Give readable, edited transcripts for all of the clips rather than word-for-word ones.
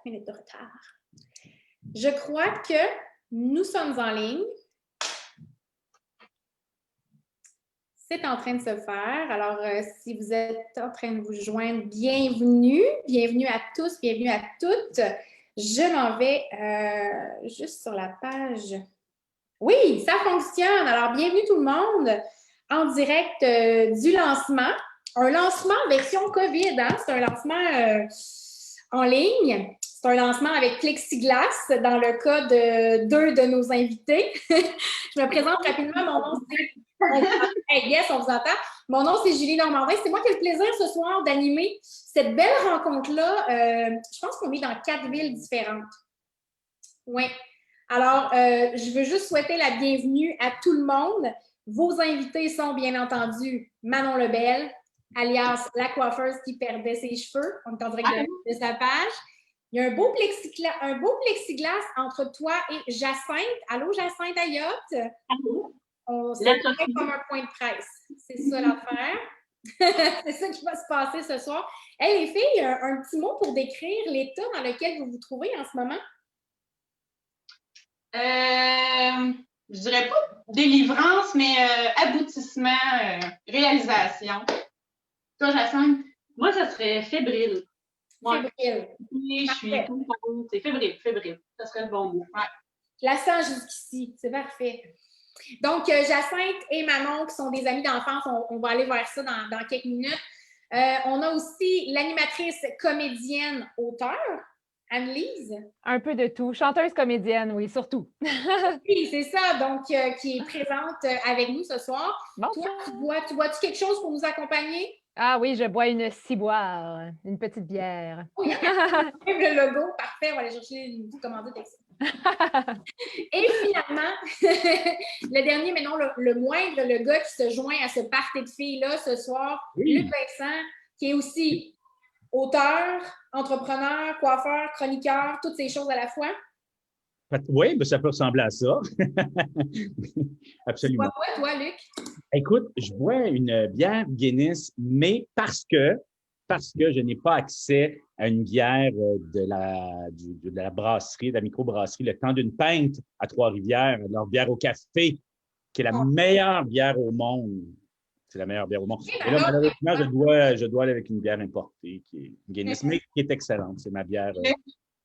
minutes de retard. Je crois que nous sommes en ligne. C'est en train de se faire. Alors, si vous êtes en train de vous joindre, bienvenue. Bienvenue à tous, bienvenue à toutes. Je m'en vais juste sur la page. Oui, ça fonctionne. Alors, bienvenue tout le monde en direct du lancement. Un lancement version COVID, hein? C'est un lancement en ligne. C'est un lancement avec plexiglas dans le cas de deux de nos invités. Je me présente rapidement. Mon nom, c'est... Hey, yes, on vous entend. Mon nom, c'est Julie Normandin. C'est moi qui ai le plaisir ce soir d'animer cette belle rencontre-là. Je pense qu'on est dans 4 villes différentes. Oui. Alors, je veux juste souhaiter la bienvenue à tout le monde. Vos invités sont, bien entendu, Manon Lebel, alias la coiffeuse qui perdait ses cheveux. On est en direct de sa page. Il y a un beau plexiglas entre toi et Jacinthe. Allô, Jacinthe Ayotte? Allô? On s'est comme un point de presse. C'est ça l'affaire. C'est ça qui va se passer ce soir. Hey, les filles, un petit mot pour décrire l'état dans lequel vous vous trouvez en ce moment? Je dirais pas délivrance, mais aboutissement, réalisation. Toi, Jacinthe? Moi, ça serait fébrile. Fébrile. Oui, je suis contente. C'est fébrile. Ça serait le bon mot. Ouais. Je la sens jusqu'ici. C'est parfait. Donc, Jacinthe et Manon, qui sont des amis d'enfance, on va aller vers ça dans quelques minutes. On a aussi l'animatrice comédienne auteur, Anne-Lise. Un peu de tout. Chanteuse comédienne, oui, surtout. Oui, c'est ça. Donc, qui est présente avec nous ce soir. Toi, tu bois-tu quelque chose pour nous accompagner? Ah oui, je bois une ciboire, une petite bière. Oui, même le logo, parfait. On va aller chercher une petite commandite avec ça. Et finalement, le dernier, mais non le moindre, le gars qui se joint à ce party de filles-là ce soir, Luc Vincent, qui est aussi auteur, entrepreneur, coiffeur, chroniqueur, toutes ces choses à la fois. Oui, ben ça peut ressembler à ça. Absolument. Tu bois quoi, toi, Luc? Écoute, je bois une bière Guinness, mais parce que je n'ai pas accès à une bière de la brasserie, de la microbrasserie, le temps d'une pinte à Trois-Rivières, leur bière au café, qui est la meilleure bière au monde. C'est la meilleure bière au monde. Et là, malheureusement, je dois aller avec une bière importée, qui est Guinness, mais qui est excellente. C'est ma bière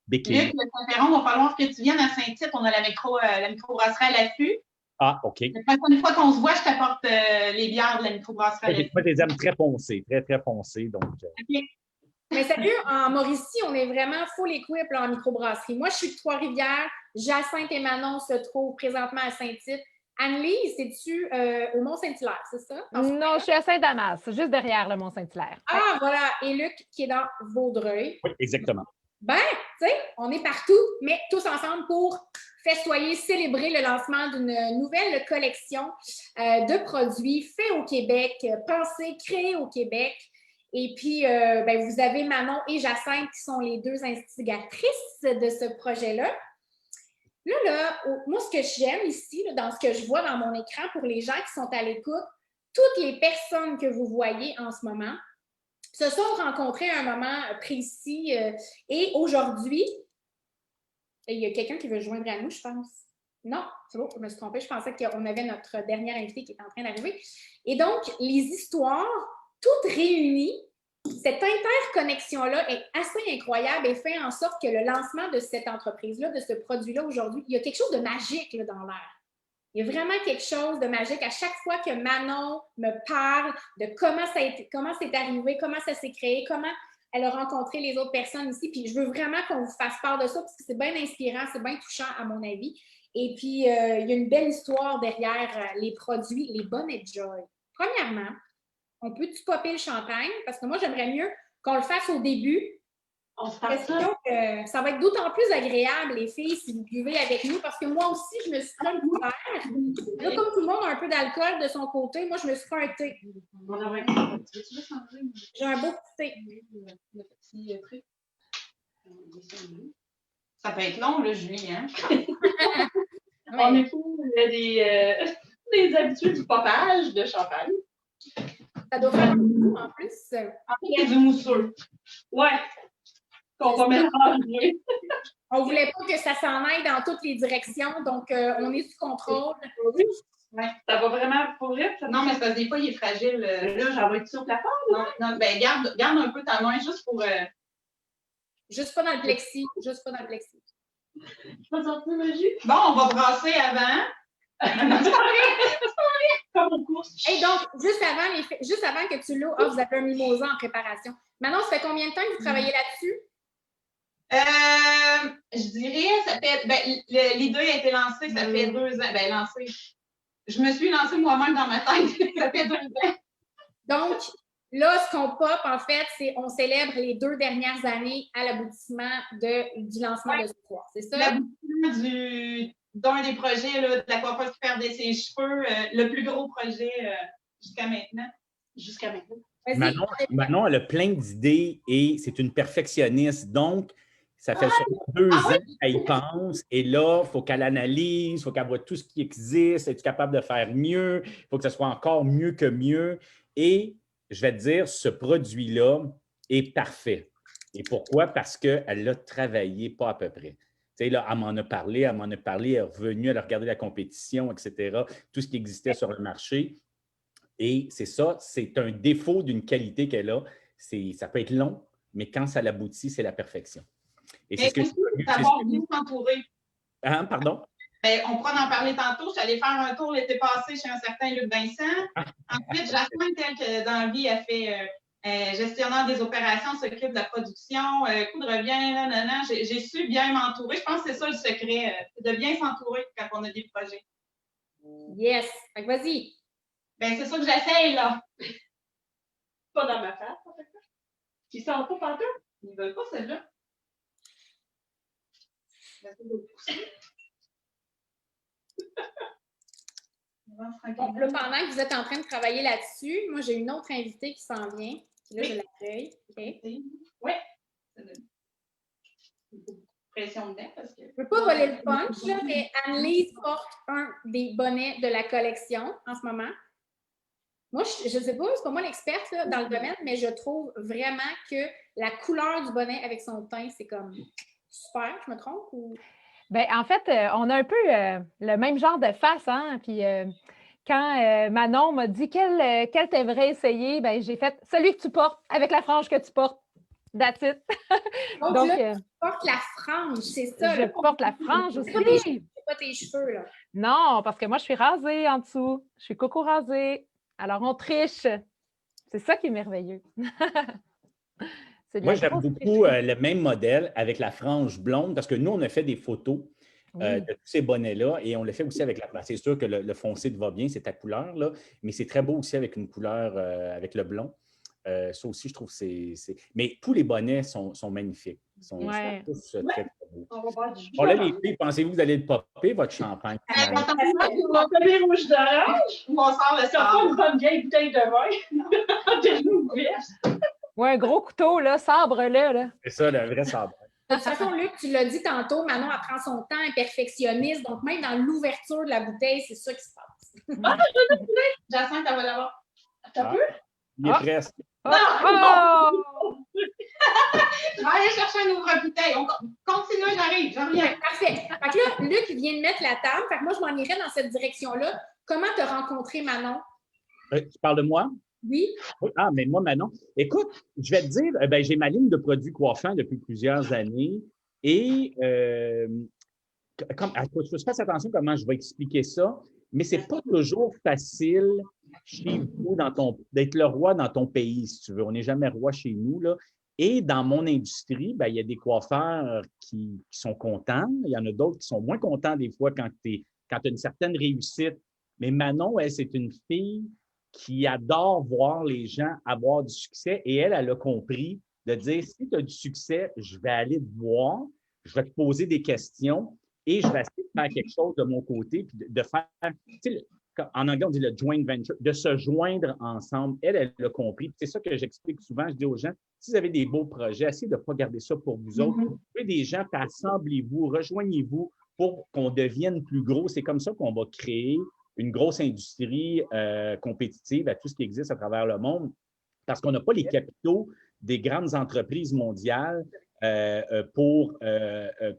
béquille. Luc, il va falloir que tu viennes à Saint-Tite. On a la microbrasserie à l'affût. Ah, OK. La prochaine fois qu'on se voit, je t'apporte les bières de la microbrasserie à l'affût. J'ai pas des âmes très foncées, très foncées. Donc, OK. Mais sérieux, en Mauricie, on est vraiment full equip là, en microbrasserie. Moi, je suis de Trois-Rivières. Jacinthe et Manon se trouvent présentement à Saint-Tite. Anne-Lise, c'est-tu au Mont-Saint-Hilaire, c'est ça? Non, je suis à Saint-Damas, juste derrière le Mont-Saint-Hilaire. Ah, voilà. Et Luc, qui est dans Vaudreuil. oui, exactement. Ben, tu sais, on est partout, mais tous ensemble pour festoyer, célébrer le lancement d'une nouvelle collection de produits faits au Québec, pensés, créés au Québec. Et puis, vous avez Manon et Jacinthe qui sont les deux instigatrices de ce projet-là. Là, moi, ce que j'aime ici, là, dans ce que je vois dans mon écran pour les gens qui sont à l'écoute, toutes les personnes que vous voyez en ce moment se sont rencontrées à un moment précis et aujourd'hui, il y a quelqu'un qui veut se joindre à nous, je pense. Non, c'est bon, je me suis trompée. Je pensais qu'on avait notre dernière invitée qui est en train d'arriver. Et donc, les histoires, toutes réunies, cette interconnexion-là est assez incroyable et fait en sorte que le lancement de cette entreprise-là, de ce produit-là aujourd'hui, il y a quelque chose de magique là, dans l'air. Il y a vraiment quelque chose de magique. À chaque fois que Manon me parle de comment c'est arrivé, comment ça s'est créé, comment elle a rencontré les autres personnes ici, puis je veux vraiment qu'on vous fasse part de ça parce que c'est bien inspirant, c'est bien touchant à mon avis. Et puis, il y a une belle histoire derrière les produits, les Bonnet Joy. Premièrement, on peut-tu popper le champagne? Parce que moi, j'aimerais mieux qu'on le fasse au début. On se passe ça. Ça va être d'autant plus agréable, les filles, si vous buvez avec nous, parce que moi aussi, je me suis pris un verre. Là, comme tout le monde a un peu d'alcool de son côté, moi, je me suis pris un thé. J'ai un beau petit thé. Ça peut être long, là, Julie, hein? On est fous, il y a des habitudes du poppage de champagne. Ça doit faire beaucoup en plus. En fait, il y a du mousseux. Ouais. qu'on va mélanger. On ne voulait pas que ça s'en aille dans toutes les directions, donc on est sous contrôle. Ouais. Ça va vraiment pour vrai? Non, mais c'est parce que des fois, il est fragile. Là, j'en vais-tu au plafond? Non, non, ben garde un peu ta main juste pour. Juste pas dans le plexi. Juste pas dans le plexi. Je vais sortir le jus. Bon, on va brasser avant. Comme au cours. Et donc, juste avant que tu l'ouvres, vous avez un mimosa en préparation. Manon, ça fait combien de temps que vous travaillez là-dessus? Je dirais, ça fait. Ben, l'idée a été lancée, ça fait 2 ans. Ben, lancée. Je me suis lancée moi-même dans ma tête. Ça fait 2 ans. Donc, là, ce qu'on pop, en fait, c'est on célèbre les 2 dernières années à l'aboutissement du lancement de ce soir. C'est ça? L'aboutissement d'un des projets là, de la coiffeuse qui perdait ses cheveux, le plus gros projet jusqu'à maintenant. Jusqu'à maintenant. Manon, elle a plein d'idées et c'est une perfectionniste. Donc, ça fait seulement 2 ans qu'elle y pense. Et là, il faut qu'elle analyse, il faut qu'elle voit tout ce qui existe. Es-tu capable de faire mieux? Il faut que ce soit encore mieux que mieux. Et je vais te dire, ce produit-là est parfait. Et pourquoi? Parce qu'elle l'a travaillé pas à peu près. Tu sais, là, elle m'en a parlé, elle est revenue, elle a regardé la compétition, etc., tout ce qui existait sur le marché. Et c'est ça, c'est un défaut d'une qualité qu'elle a. Ça peut être long, mais quand ça l'aboutit, c'est la perfection. Et c'est ce que d'avoir bien s'entourer. Hein, pardon? Ben, on pourra en parler tantôt. Je suis allée faire un tour l'été passé chez un certain Luc Vincent. Ensuite, Jasmine, telle que dans la vie, a fait gestionnaire des opérations, s'occupe de la production, coût de revient, nanana. J'ai su bien m'entourer. Je pense que c'est ça le secret, de bien s'entourer quand on a des projets. Yes. Fait que vas-y. Ben, c'est ça que j'essaye, là. Pas dans ma face, en fait. Ils sont pas partout. Ils veulent pas celle-là. J'essaie de le pousser. Bon, là, pendant que vous êtes en train de travailler là-dessus, moi, j'ai une autre invitée qui s'en vient. Puis là, je l'accueille. Okay. Oui. Pression dedans parce que. Je ne veux pas voler le punch, là, mais Annelise porte un des bonnets de la collection en ce moment. Moi, je ne sais pas, c'est pas moi l'experte dans le domaine, mais je trouve vraiment que la couleur du bonnet avec son teint, c'est comme super, je me trompe? Ou... Bien, en fait, on a un peu le même genre de face, hein? Puis quand Manon m'a dit quel t'aimerais essayer, ben, j'ai fait celui que tu portes avec la frange que tu portes. That's it. Donc là, tu portes la frange, c'est ça. Je porte la frange aussi. C'est pas tes cheveux, là. Non, parce que moi, je suis rasée en dessous. Je suis coco rasée. Alors, on triche. C'est ça qui est merveilleux. Moi, j'aime beaucoup le même modèle avec la frange blonde parce que nous, on a fait des photos de tous ces bonnets-là et on le fait aussi avec la. C'est sûr que le foncé te va bien, c'est ta couleur, là, mais c'est très beau aussi avec une couleur avec le blond. Ça aussi, je trouve que c'est. Mais tous les bonnets sont magnifiques. Ils sont tous très, très beaux. Bon, là, les filles, pensez-vous que vous allez le popper, votre champagne? On va faire des rouges d'orange. On sort le sort. Pas une bonne vieille bouteille de vin. Oui, un gros couteau, là, sabre-là. Là. C'est ça, le vrai sabre. De toute façon, Luc, tu l'as dit tantôt, Manon, elle prend son temps, elle est perfectionniste. Donc, même dans l'ouverture de la bouteille, c'est ça qui se passe. Jacinthe, elle va l'avoir. T'as peu? Il est presque. Non! Je vais aller chercher un ouvre-bouteille. On continue, j'arrive. J'en reviens. Parfait. Fait que là, Luc vient de mettre la table. Fait que moi, je m'en irais dans cette direction-là. Comment tu as rencontré Manon? Tu parles de moi? Oui. Ah, mais moi, Manon. Écoute, je vais te dire, ben, j'ai ma ligne de produits coiffants depuis plusieurs années et il faut que je fasse attention comment je vais expliquer ça, mais c'est pas toujours facile chez vous d'être le roi dans ton pays, si tu veux. On n'est jamais roi chez nous, là. Et dans mon industrie, ben, il y a des coiffeurs qui sont contents. Il y en a d'autres qui sont moins contents des fois quand tu as une certaine réussite. Mais Manon, elle, c'est une fille qui adore voir les gens avoir du succès et elle a compris de dire, si tu as du succès, je vais aller te voir, je vais te poser des questions et je vais essayer de faire quelque chose de mon côté puis de faire, tu sais, en anglais, on dit le joint venture, de se joindre ensemble. Elle a compris. C'est ça que j'explique souvent. Je dis aux gens, si vous avez des beaux projets, essayez de ne pas garder ça pour vous autres. Trouvez des gens, puis assemblez-vous, rejoignez-vous pour qu'on devienne plus gros. C'est comme ça qu'on va créer une grosse industrie compétitive à tout ce qui existe à travers le monde parce qu'on n'a pas les capitaux des grandes entreprises mondiales pour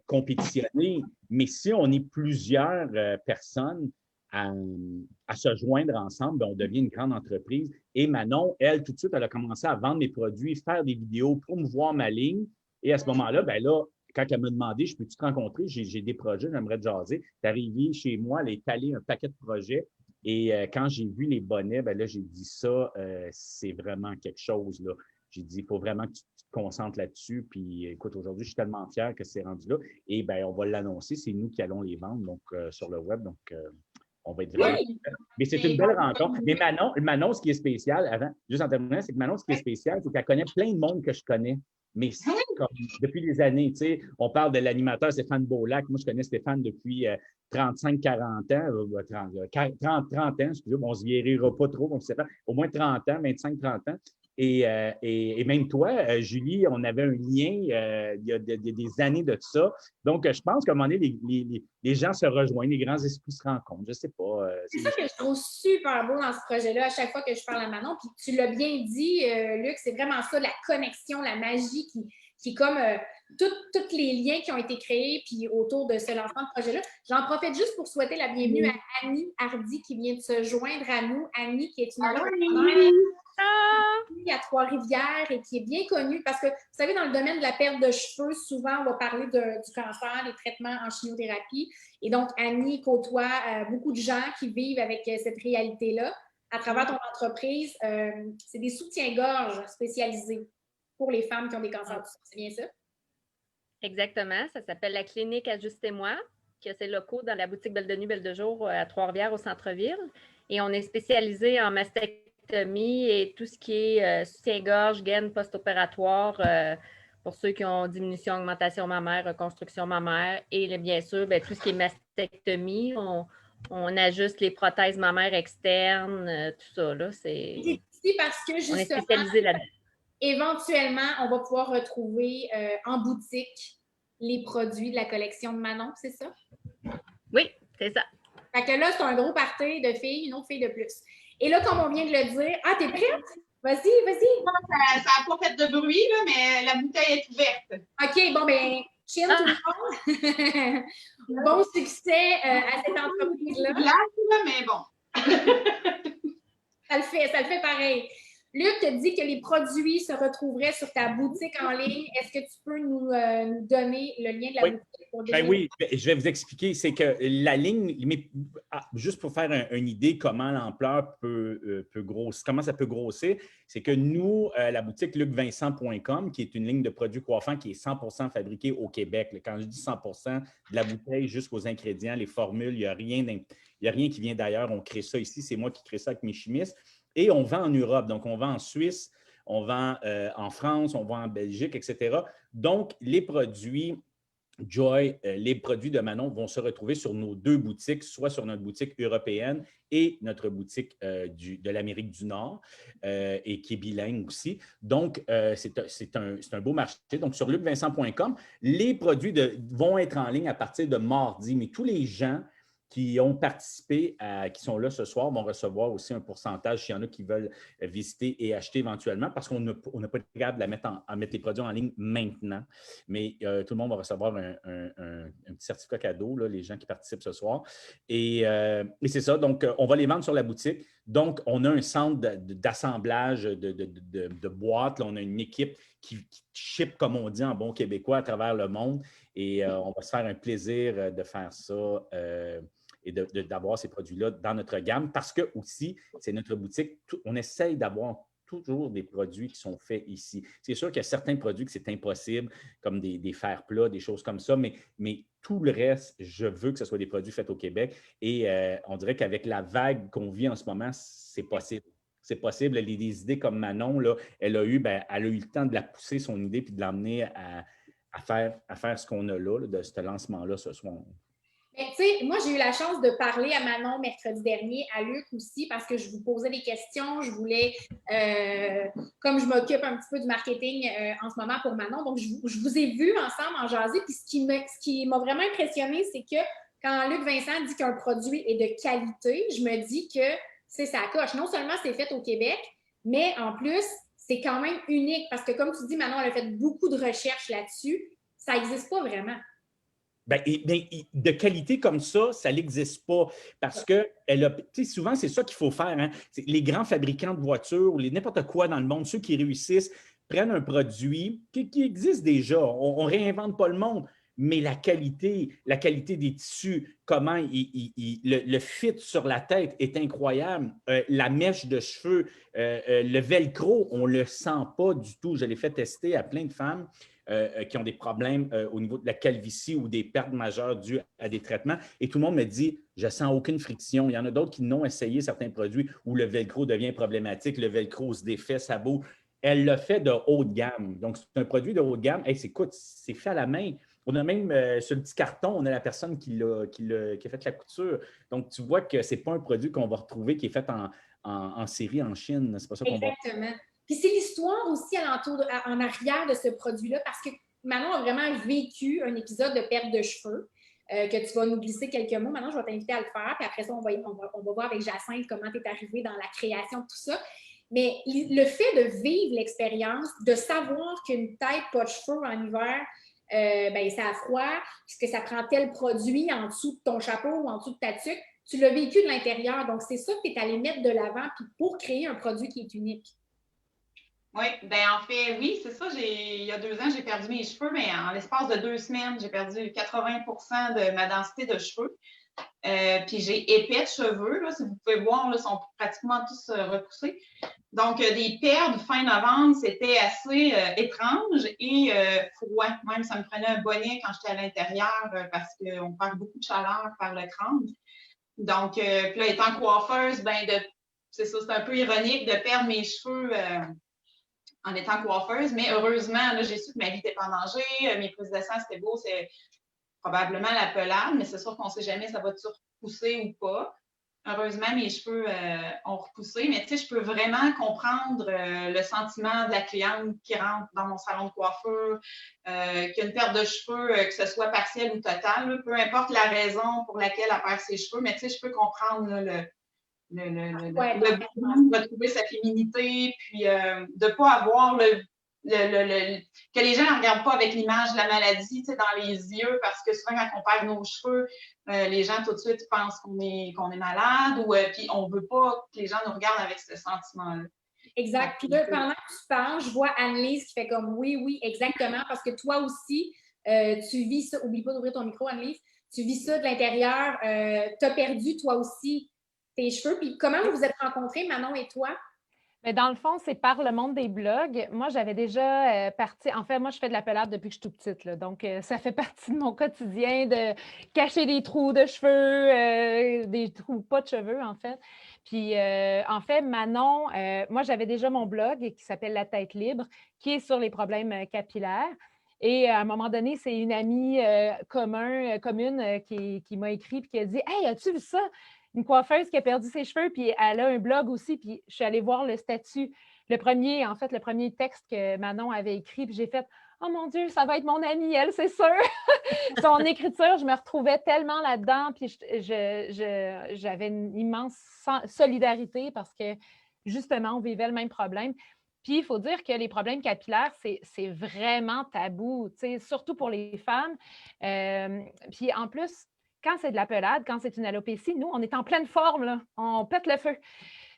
compétitionner. Mais si on est plusieurs personnes à se joindre ensemble, bien, on devient une grande entreprise. Et Manon, elle, tout de suite, elle a commencé à vendre mes produits, faire des vidéos, promouvoir ma ligne. Et à ce moment-là, bien là, quand elle m'a demandé, je peux-tu te rencontrer? J'ai des projets, j'aimerais te jaser. Elle est arrivée chez moi, elle a étalé un paquet de projets. Et quand j'ai vu les bonnets, bien là, j'ai dit ça, c'est vraiment quelque chose, là. J'ai dit, il faut vraiment que tu te concentres là-dessus. Puis, écoute, aujourd'hui, je suis tellement fier que c'est rendu là. Et bien, on va l'annoncer. C'est nous qui allons les vendre donc, sur le web. Donc, on va être vraiment. Oui. Mais c'est une belle rencontre. Mais Manon, ce qui est spécial, avant, juste en terminant, c'est que Manon, ce qui est spécial, c'est qu'elle connaît plein de monde que je connais. Mais comme depuis des années, tu sais, on parle de l'animateur Stéphane Beaulac. Moi, je connais Stéphane depuis 35-40 ans, 30 ans, excusez-moi, on ne se guérira pas trop, donc au moins 30 ans, 25-30 ans. Et même toi, Julie, on avait un lien il y a des années de ça. Donc, je pense qu'à un moment donné, les gens se rejoignent, les grands esprits se rencontrent. Je ne sais pas. C'est ça que je trouve super beau dans ce projet-là, à chaque fois que je parle à Manon. Puis tu l'as bien dit, Luc, c'est vraiment ça, la connexion, la magie qui est comme tous les liens qui ont été créés puis autour de ce lancement de projet-là. J'en profite juste pour souhaiter la bienvenue à Annie Hardy qui vient de se joindre à nous. Annie, qui est une entrepreneure à Trois-Rivières et qui est bien connue parce que, vous savez, dans le domaine de la perte de cheveux, souvent, on va parler du cancer, des traitements en chimiothérapie. Et donc, Annie côtoie beaucoup de gens qui vivent avec cette réalité-là. À travers ton entreprise, c'est des soutiens-gorge spécialisés pour les femmes qui ont des cancers du sein. C'est bien ça? Exactement. Ça s'appelle la clinique Ajustez-moi, qui a ses locaux dans la boutique Belle de Nuit, Belle de Jour à Trois-Rivières, au centre-ville. Et on est spécialisé en mastectomie et tout ce qui est soutien-gorge, gaine post-opératoire pour ceux qui ont diminution, augmentation mammaire, reconstruction mammaire. Et bien sûr, bien, tout ce qui est mastectomie, on ajuste les prothèses mammaires externes, tout ça. Là, c'est ici parce que justement, on est spécialisé là-dedans. Éventuellement, on va pouvoir retrouver en boutique les produits de la collection de Manon, c'est ça? Oui, c'est ça. Fait que là, c'est un gros party de filles, une autre fille de plus. Et là, comme on vient de le dire, t'es prête? Vas-y, vas-y. Ça n'a pas fait de bruit, là, mais la bouteille est ouverte. OK, bon, ben, chill tout le monde. Bon succès à cette entreprise-là. Là, mais bon. Ça le fait pareil. Luc te dit que les produits se retrouveraient sur ta boutique en ligne. Est-ce que tu peux nous donner le lien de la boutique pour Ben oui, je vais vous expliquer. C'est que la ligne, juste pour faire une idée comment l'ampleur peut grossir, comment ça peut grossir, c'est que nous, la boutique lucvincent.com, qui est une ligne de produits coiffants qui est 100% fabriquée au Québec. Quand je dis 100%, de la bouteille jusqu'aux ingrédients, les formules, il n'y a rien qui vient d'ailleurs. On crée ça ici. C'est moi qui crée ça avec mes chimistes. Et on vend en Europe, donc on vend en Suisse, on vend en France, on vend en Belgique, etc. Donc, les produits Joy, les produits de Manon vont se retrouver sur nos deux boutiques, soit sur notre boutique européenne et notre boutique de l'Amérique du Nord, et qui est bilingue aussi. Donc, c'est un beau marché. Donc, sur lucvincent.com, les produits vont être en ligne à partir de mardi, mais tous les gens qui ont participé, qui sont là ce soir, vont recevoir aussi un pourcentage s'il y en a qui veulent visiter et acheter éventuellement, parce qu'on n'a pas été capable de à mettre les produits en ligne maintenant. Mais tout le monde va recevoir un petit certificat cadeau, là, les gens qui participent ce soir. Et c'est ça. Donc, on va les vendre sur la boutique. Donc, on a un centre d'assemblage de boîtes. Là, on a une équipe qui ship, comme on dit en bon québécois, à travers le monde. Et on va se faire un plaisir de faire ça et d'avoir ces produits-là dans notre gamme parce que aussi, c'est notre boutique. On essaye d'avoir toujours des produits qui sont faits ici. C'est sûr qu'il y a certains produits que c'est impossible, comme des fers plats, des choses comme ça, mais tout le reste, je veux que ce soit des produits faits au Québec. Et on dirait qu'avec la vague qu'on vit en ce moment, c'est possible. C'est possible. Elle a des idées comme Manon, là, elle a eu le temps de la pousser, son idée, puis de l'emmener à faire ce qu'on a là, de ce lancement-là ce soir. Tu sais, moi, j'ai eu la chance de parler à Manon mercredi dernier, à Luc aussi, parce que je vous posais des questions. Je voulais, comme je m'occupe un petit peu du marketing en ce moment pour Manon, donc je vous ai vu ensemble en jaser. Puis ce qui m'a vraiment impressionné, c'est que quand Luc Vincent dit qu'un produit est de qualité, je me dis que c'est sa coche. Non seulement c'est fait au Québec, mais en plus, c'est quand même unique parce que, comme tu dis, Manon, elle a fait beaucoup de recherches là-dessus. Ça n'existe pas vraiment. De qualité comme ça n'existe pas parce que souvent, c'est ça qu'il faut faire. Hein? Les grands fabricants de voitures ou n'importe quoi dans le monde, ceux qui réussissent, prennent un produit qui existe déjà. On ne réinvente pas le monde, mais la qualité des tissus, comment le fit sur la tête est incroyable. La mèche de cheveux, le velcro, on ne le sent pas du tout. Je l'ai fait tester à plein de femmes. Qui ont des problèmes au niveau de la calvitie ou des pertes majeures dues à des traitements. Et tout le monde me dit, je ne sens aucune friction. Il y en a d'autres qui n'ont essayé certains produits où le velcro devient problématique, le velcro se défait, ça bouge. Elle l'a fait de haut de gamme. Donc, c'est un produit de haut de gamme. Hey, c'est fait à la main. On a même, sur le petit carton, on a la personne qui a fait la couture. Donc, tu vois que ce n'est pas un produit qu'on va retrouver qui est fait en série en Chine. C'est pas ça qu'on va... Exactement. Puis c'est l'histoire aussi en arrière de ce produit-là, parce que Manon a vraiment vécu un épisode de perte de cheveux, que tu vas nous glisser quelques mots. Maintenant, je vais t'inviter à le faire, puis après ça, on va voir avec Jacinthe comment tu es arrivée dans la création de tout ça. Mais le fait de vivre l'expérience, de savoir qu'une tête pas de cheveux en hiver, ça a froid, puisque ça prend tel produit en dessous de ton chapeau ou en dessous de ta tuque, tu l'as vécu de l'intérieur. Donc, c'est ça que tu es allé mettre de l'avant pour créer un produit qui est unique. Oui, en fait, oui, c'est ça. Il y a 2 ans, j'ai perdu mes cheveux, mais en l'espace de 2 semaines, j'ai perdu 80% de ma densité de cheveux. Puis j'ai épais de cheveux, là, si vous pouvez voir, là, sont pratiquement tous repoussés. Donc, des pertes fin novembre, c'était assez étrange et froid. Même, ça me prenait un bonnet quand j'étais à l'intérieur parce qu'on perd beaucoup de chaleur par le crâne. Donc, puis là, étant coiffeuse, c'est ça, c'est un peu ironique de perdre mes cheveux en étant coiffeuse, mais heureusement, là, j'ai su que ma vie n'était pas en danger, mes prises de sang, c'était beau, c'est probablement la pelade, mais c'est sûr qu'on ne sait jamais si ça va toujours repousser ou pas. Heureusement, mes cheveux ont repoussé, mais tu sais, je peux vraiment comprendre le sentiment de la cliente qui rentre dans mon salon de coiffure, qui a une perte de cheveux, que ce soit partielle ou totale, là, peu importe la raison pour laquelle elle perd ses cheveux, mais tu sais, je peux comprendre là, le besoin de retrouver sa féminité, puis de ne pas avoir que les gens ne regardent pas avec l'image de la maladie dans les yeux, parce que souvent, quand on perd nos cheveux, les gens tout de suite pensent qu'on est malade, ou puis on ne veut pas que les gens nous regardent avec ce sentiment-là. Exact. Puis là, pendant que tu parles, je vois Annelise qui fait comme oui, exactement, parce que toi aussi, tu vis ça. Oublie pas d'ouvrir ton micro, Annelise. Tu vis ça de l'intérieur. Tu as perdu, toi aussi, tes cheveux. Puis comment vous vous êtes rencontrés, Manon et toi? Mais dans le fond, c'est par le monde des blogs. Moi, j'avais déjà parti. En fait, moi, je fais de la pelade depuis que je suis toute petite. Là. Donc, ça fait partie de mon quotidien de cacher des trous de cheveux, des trous pas de cheveux, en fait. Puis, en fait, Manon, moi, j'avais déjà mon blog qui s'appelle La Tête Libre, qui est sur les problèmes capillaires. Et à un moment donné, c'est une amie commune qui m'a écrit et qui a dit « Hey, as-tu vu ça? » Une coiffeuse qui a perdu ses cheveux, puis elle a un blog aussi, puis je suis allée voir le statut, le premier texte que Manon avait écrit, puis j'ai fait « Oh mon Dieu, ça va être mon amie, elle, c'est sûr! » Son écriture, je me retrouvais tellement là-dedans, puis j'avais une immense solidarité parce que, justement, on vivait le même problème. Puis, il faut dire que les problèmes capillaires, c'est vraiment tabou, surtout pour les femmes. Puis, en plus, quand c'est de la pelade, quand c'est une alopécie, nous, on est en pleine forme, là. On pète le feu.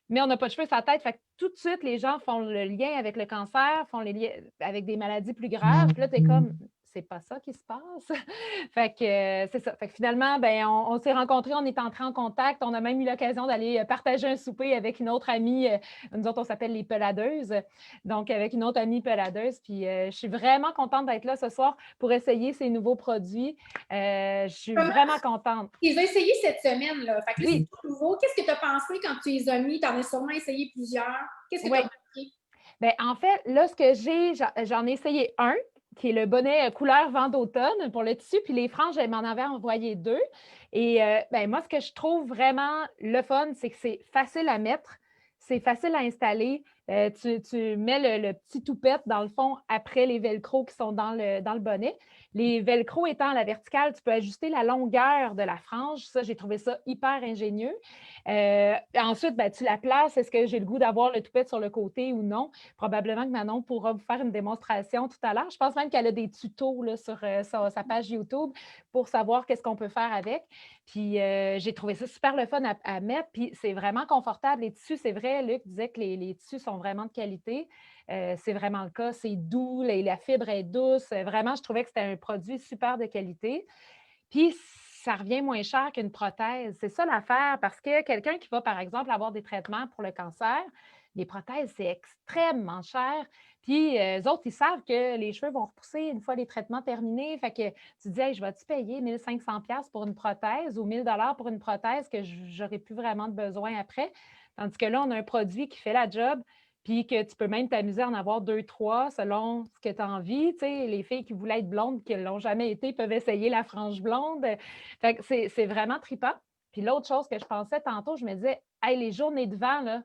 Mais on n'a pas de cheveux sur la tête. Fait que tout de suite, les gens font le lien avec le cancer, font les liens avec des maladies plus graves. Puis là, tu es comme, c'est pas ça qui se passe. Fait que c'est ça. Fait que finalement, on s'est rencontrés, on est entrés en contact. On a même eu l'occasion d'aller partager un souper avec une autre amie. Nous autres, on s'appelle les peladeuses. Donc, avec une autre amie peladeuse. Puis, je suis vraiment contente d'être là ce soir pour essayer ces nouveaux produits. Je suis vraiment contente. Tu les as essayés cette semaine, là. Fait que là, c'est tout nouveau. Qu'est-ce que tu as pensé quand tu les as mis? Tu en as sûrement essayé plusieurs. Qu'est-ce que tu as pensé? En fait, là, ce que j'en ai essayé un, qui est le bonnet couleur vent d'automne pour le tissu, puis les franges, je m'en avais envoyé 2. Et moi, ce que je trouve vraiment le fun, c'est que c'est facile à mettre, c'est facile à installer, Tu mets le petit toupette, dans le fond, après les velcro qui sont dans le bonnet. Les velcro étant à la verticale, tu peux ajuster la longueur de la frange. Ça, j'ai trouvé ça hyper ingénieux. Ensuite, ben, tu la places. Est-ce que j'ai le goût d'avoir le toupette sur le côté ou non? Probablement que Manon pourra vous faire une démonstration tout à l'heure. Je pense même qu'elle a des tutos là, sur sa page YouTube pour savoir qu'est-ce qu'on peut faire avec. Puis j'ai trouvé ça super le fun à mettre. Puis c'est vraiment confortable. Les tissus, c'est vrai, Luc disait que les tissus sont vraiment de qualité. C'est vraiment le cas. C'est doux, la fibre est douce. Vraiment, je trouvais que c'était un produit super de qualité. Puis ça revient moins cher qu'une prothèse. C'est ça l'affaire, parce que quelqu'un qui va, par exemple, avoir des traitements pour le cancer, les prothèses, c'est extrêmement cher. Puis, eux autres, ils savent que les cheveux vont repousser une fois les traitements terminés. Fait que tu te dis, hey, je vais-tu payer 1 500$ pour une prothèse ou 1 000 $ pour une prothèse que j'aurais plus vraiment de besoin après? Tandis que là, on a un produit qui fait la job, puis que tu peux même t'amuser à en avoir 2, 3 selon ce que tu as envie. Tu sais, les filles qui voulaient être blondes, qui ne l'ont jamais été, peuvent essayer la frange blonde. Fait que c'est vraiment trippant. Puis l'autre chose que je pensais tantôt, je me disais, hey, les journées de vent, là,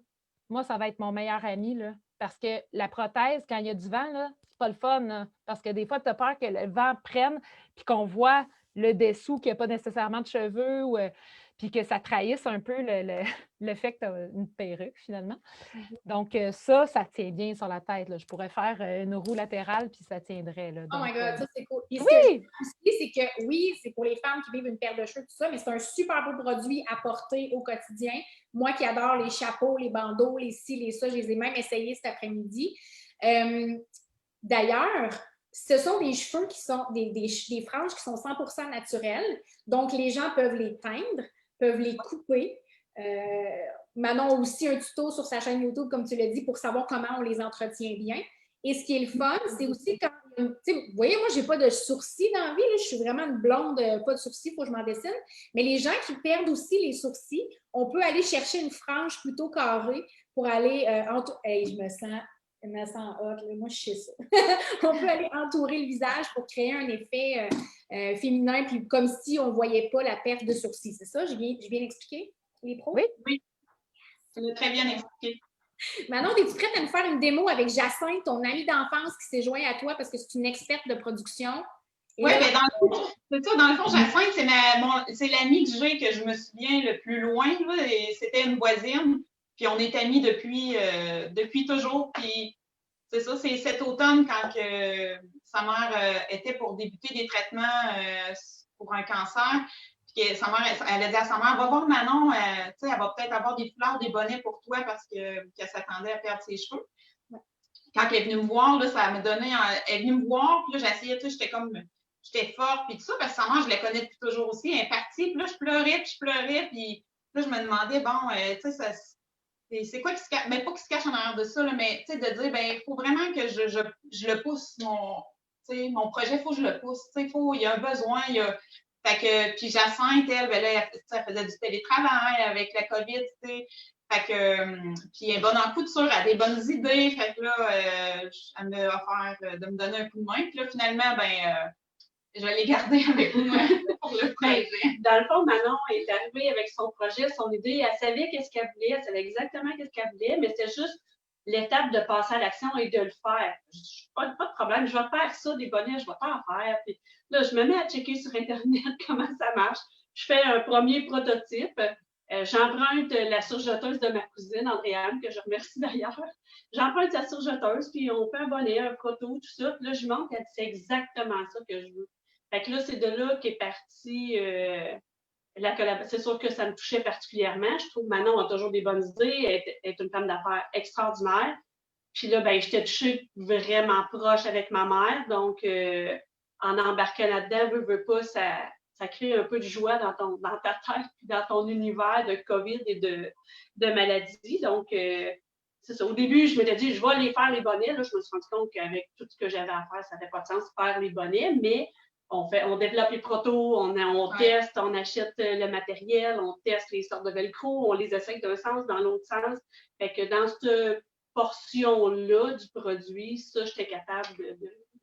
moi, ça va être mon meilleur ami, là, parce que la prothèse, quand il y a du vent, là, c'est pas le fun, là, parce que des fois, tu as peur que le vent prenne puis qu'on voit le dessous, qu'il n'y a pas nécessairement de cheveux, puis que ça trahisse un peu le fait que tu as une perruque, finalement. Donc, ça tient bien sur la tête. Là. Je pourrais faire une roue latérale, puis ça tiendrait. Là. Donc, oh my God, ça, c'est cool. Et ce oui! que je pense aussi, c'est que oui, c'est pour les femmes qui vivent une perte de cheveux, tout ça, mais c'est un super beau produit à porter au quotidien. Moi qui adore les chapeaux, les bandeaux, les ci, les ça, je les ai même essayés cet après-midi. D'ailleurs, ce sont des cheveux qui sont des franges qui sont 100% naturelles. Donc, les gens peuvent les teindre, peuvent les couper. Manon a aussi un tuto sur sa chaîne YouTube, comme tu l'as dit, pour savoir comment on les entretient bien. Et ce qui est le fun, c'est aussi quand... Vous voyez, moi, je n'ai pas de sourcils dans la vie. Là, je suis vraiment une blonde, pas de sourcils, il faut que je m'en dessine. Mais les gens qui perdent aussi les sourcils, on peut aller chercher une frange plutôt carrée pour aller... Hey, je me sens hot, là. Moi, je sais ça. On peut aller entourer le visage pour créer un effet féminin, puis comme si on ne voyait pas la perte de sourcils. C'est ça? Je viens d'expliquer, les pros? Oui. Tu l'as très bien expliqué. Manon, es-tu prête à nous faire une démo avec Jacinthe, ton amie d'enfance qui s'est joint à toi parce que c'est une experte de production? Oui, mais c'est ça, dans le fond, Jacinthe, c'est l'amie que j'ai que je me souviens le plus loin. Là, et c'était une voisine. Puis on est amis depuis toujours. Puis c'est ça, c'est cet automne quand sa mère était pour débuter des traitements pour un cancer. Puis sa mère, elle a dit à sa mère, va voir Manon, elle va peut-être avoir des fleurs, des bonnets pour toi parce qu'elle s'attendait à perdre ses cheveux. Quand elle est venue me voir, là, ça m'a donné. Elle est venue me voir, puis là, j'essayais, j'étais forte, puis tout ça, parce que sa mère, je la connais depuis toujours aussi. Elle est partie, puis là, je pleurais, puis là, je me demandais, bon, tu sais, c'est quoi qui se cache? Ben, pas qui se cache en arrière de ça, là, mais tu sais, de dire, ben, il faut vraiment que je le pousse, mon projet, il faut que je le pousse. Il y a un besoin, Fait que, puis Jacinthe, elle, ben là, elle faisait du télétravail avec la COVID, tu sais. Fait que, puis elle est bonne en couture, elle a des bonnes idées. Fait que là, elle m'a offert de me donner un coup de main. Puis là, finalement, ben, je l'ai gardé avec moi pour le projet. Dans le fond, Manon est arrivée avec son projet, son idée. Elle savait qu'est-ce qu'elle voulait, elle savait exactement qu'est-ce qu'elle voulait, mais c'était juste l'étape de passer à l'action et de le faire. Pas de problème, je vais faire ça, des bonnets, je vais en faire. Puis là, je me mets à checker sur Internet comment ça marche. Je fais un premier prototype. J'emprunte la surjeteuse de ma cousine, Andréane, que je remercie d'ailleurs. J'emprunte sa surjeteuse, puis on fait un bonnet, un proto, tout ça. Puis là, je montre, elle dit, c'est exactement ça que je veux. Fait que là, c'est de là qu'est partie la collaboration. C'est sûr que ça me touchait particulièrement. Je trouve que Manon a toujours des bonnes idées. Elle est une femme d'affaires extraordinaire. Puis là, ben, j'étais touchée vraiment proche avec ma mère. Donc, en embarquant là-dedans, veux pas, ça crée un peu de joie dans ta tête, dans ton univers de COVID et de maladie. Donc, c'est ça. Au début, je m'étais dit, je vais aller faire les bonnets. Là, je me suis rendu compte qu'avec tout ce que j'avais à faire, ça n'avait pas de sens de faire les bonnets, mais on développe les protos, on teste, on achète le matériel, on teste les sortes de velcro, on les essaye d'un sens, dans l'autre sens. Fait que dans cette portion-là du produit, ça, j'étais capable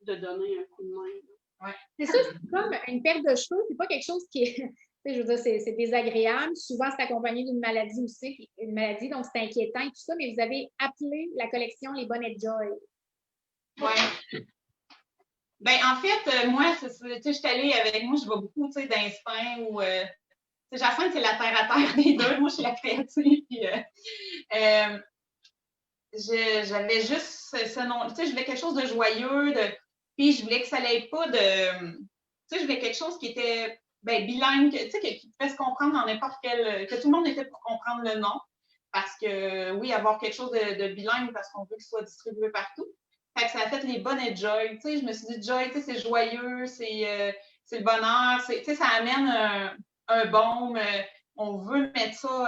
de donner un coup de main. Ouais. C'est ça, c'est comme une perte de cheveux, c'est pas quelque chose qui est. sais, je veux dire, c'est désagréable. Souvent, c'est accompagné d'une maladie aussi, puis une maladie, donc c'est inquiétant et tout ça, mais vous avez appelé la collection Les Bonnets Joy. Oui. Ben en fait, moi, tu sais, je suis allée avec moi, je vais beaucoup, tu sais, d'instinct ou Jacinthe, c'est la terre à terre des deux. Moi, je suis la créative. Puis, j'avais juste ce nom. Tu sais, je voulais quelque chose de joyeux, puis je voulais que ça n'allait pas de. Tu sais, je voulais quelque chose qui était bilingue, tu sais, qui pouvait se comprendre dans n'importe quel. Que tout le monde était pour comprendre le nom. Parce que, oui, avoir quelque chose de bilingue parce qu'on veut qu'il soit distribué partout. Fait que ça a fait les bonnets Joy. Tu sais, je me suis dit, Joy, tu sais, c'est joyeux, c'est le bonheur. Tu sais, ça amène un baume. On veut mettre ça,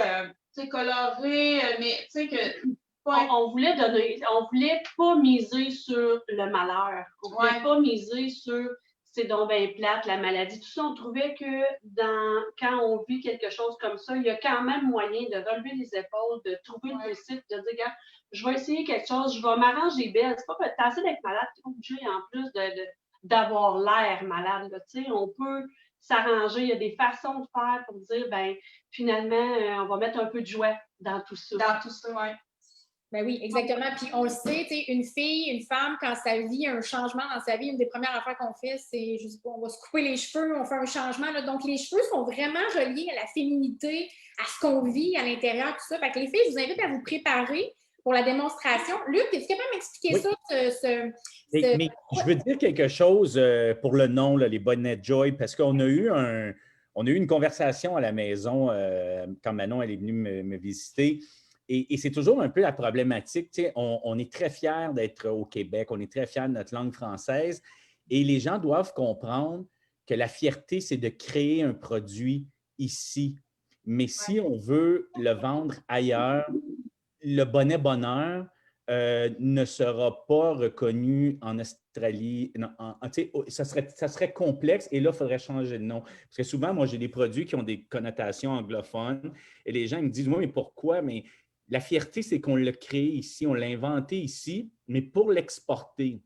tu sais, coloré, mais tu sais que. On voulait pas miser sur le malheur. On voulait pas miser sur c'est donc bien plate, la maladie. Tout ça, on trouvait que quand on vit quelque chose comme ça, il y a quand même moyen de relever les épaules, de trouver le réussite, de dire, regarde, je vais essayer quelque chose, je vais m'arranger belle. C'est pas que t'as assez d'être malade, tu es obligé en plus d'avoir l'air malade. Tu sais, on peut s'arranger, il y a des façons de faire pour dire, finalement, on va mettre un peu de joie dans tout ça. Dans tout ça, oui. Ben oui, exactement. Puis on le sait, tu sais, une fille, une femme, quand sa vie a un changement dans sa vie, une des premières affaires qu'on fait, c'est, je sais pas, on va se couper les cheveux, on fait un changement. Là. Donc, les cheveux sont vraiment reliés à la féminité, à ce qu'on vit à l'intérieur, tout ça. Fait que les filles, je vous invite à vous préparer pour la démonstration. Luc, es-tu capable de m'expliquer ça? Mais je veux dire quelque chose pour le nom, là, les bonnets Joy, parce qu'on a eu une conversation à la maison quand Manon elle est venue me visiter. Et c'est toujours un peu la problématique. Tu sais, on est très fiers d'être au Québec, on est très fiers de notre langue française et les gens doivent comprendre que la fierté, c'est de créer un produit ici. Mais si on veut le vendre ailleurs, le bonnet bonheur ne sera pas reconnu en Australie. Non, ça serait complexe et là, il faudrait changer de nom. Parce que souvent, moi, j'ai des produits qui ont des connotations anglophones et les gens me disent, oui, mais pourquoi? Mais la fierté, c'est qu'on l'a créé ici, on l'a inventé ici, mais pour l'exporter,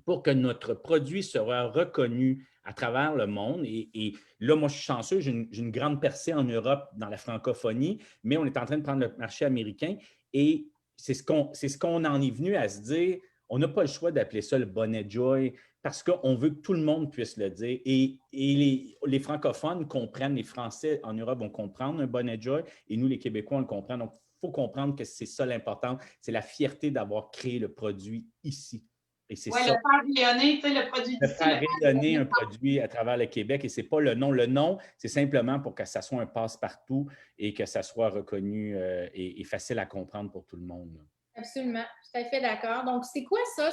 pour que notre produit soit reconnu à travers le monde. Et là, moi, je suis chanceux, j'ai une grande percée en Europe dans la francophonie, mais on est en train de prendre le marché américain et c'est ce qu'on en est venu à se dire. On n'a pas le choix d'appeler ça le bonnet Joy parce qu'on veut que tout le monde puisse le dire. Et les francophones comprennent, les Français en Europe vont comprendre un bonnet Joy et nous, les Québécois, on le comprend. Donc, il faut comprendre que c'est ça l'important. C'est la fierté d'avoir créé le produit ici. Et c'est ça. Le faire rayonner, tu sais, le produit d'ici. Le faire rayonner un produit à travers le Québec. Et ce n'est pas le nom. Le nom, c'est simplement pour que ça soit un passe-partout et que ça soit reconnu et facile à comprendre pour tout le monde. Absolument. Tout à fait d'accord. Donc, c'est quoi ça,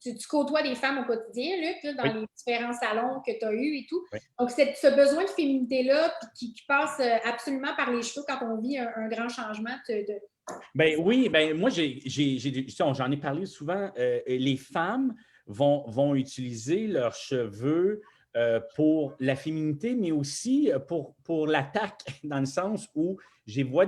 tu côtoies des femmes au quotidien, Luc, là, dans les différents salons que tu as eus et tout. Oui. Donc, ce besoin de féminité-là qui passe absolument par les cheveux quand on vit un grand changement oui, moi, j'en ai parlé souvent. Les femmes vont utiliser leurs cheveux pour la féminité, mais aussi pour l'attaque, dans le sens où j'ai vu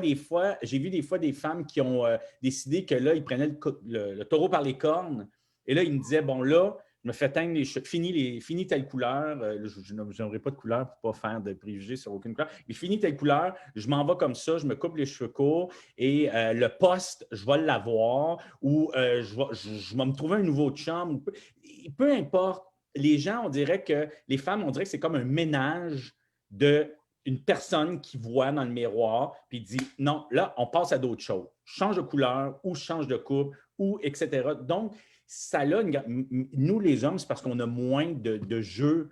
des fois des femmes qui ont décidé que là, ils prenaient le taureau par les cornes. Et là, ils me disaient, bon, là, je me fais teindre les cheveux, fini telle couleur. Je n'aurai pas de couleur pour ne pas faire de préjugés sur aucune couleur. Mais fini telle couleur, je m'en vais comme ça, je me coupe les cheveux courts et le poste, je vais l'avoir ou je vais me trouver un nouveau chum. Peu importe. Les gens, on dirait que les femmes, on dirait que c'est comme un ménage d'une personne qui voit dans le miroir puis dit non, là, on passe à d'autres choses. Je change de couleur ou je change de coupe ou etc. Donc, ça là, nous, les hommes, c'est parce qu'on a moins de jeux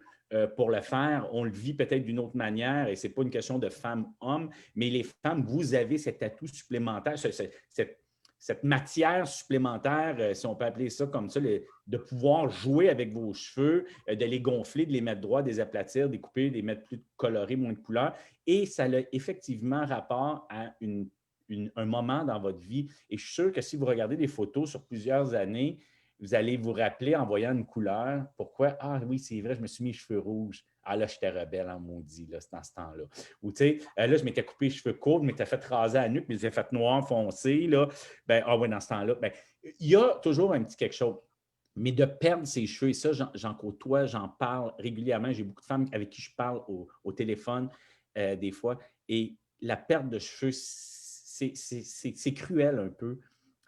pour le faire. On le vit peut-être d'une autre manière et ce n'est pas une question de femmes-hommes, mais les femmes, vous avez cet atout supplémentaire, cette matière supplémentaire, si on peut appeler ça comme ça, de pouvoir jouer avec vos cheveux, de les gonfler, de les mettre droits, de les aplatir, de les couper, de les mettre plus colorés, moins de couleurs. Et ça a effectivement rapport à un moment dans votre vie. Et je suis sûr que si vous regardez des photos sur plusieurs années, vous allez vous rappeler en voyant une couleur. Pourquoi? Ah oui, c'est vrai, je me suis mis les cheveux rouges. Ah là, j'étais rebelle en maudit là, dans ce temps-là. Ou tu sais, là, je m'étais coupé les cheveux courts, je m'étais fait raser à la nuque, mais je les ai fait noir foncé. Là. Oui, dans ce temps-là. Il y a toujours un petit quelque chose. Mais de perdre ses cheveux, et ça, j'en côtoie, j'en parle régulièrement. J'ai beaucoup de femmes avec qui je parle au téléphone des fois. Et la perte de cheveux, c'est cruel un peu.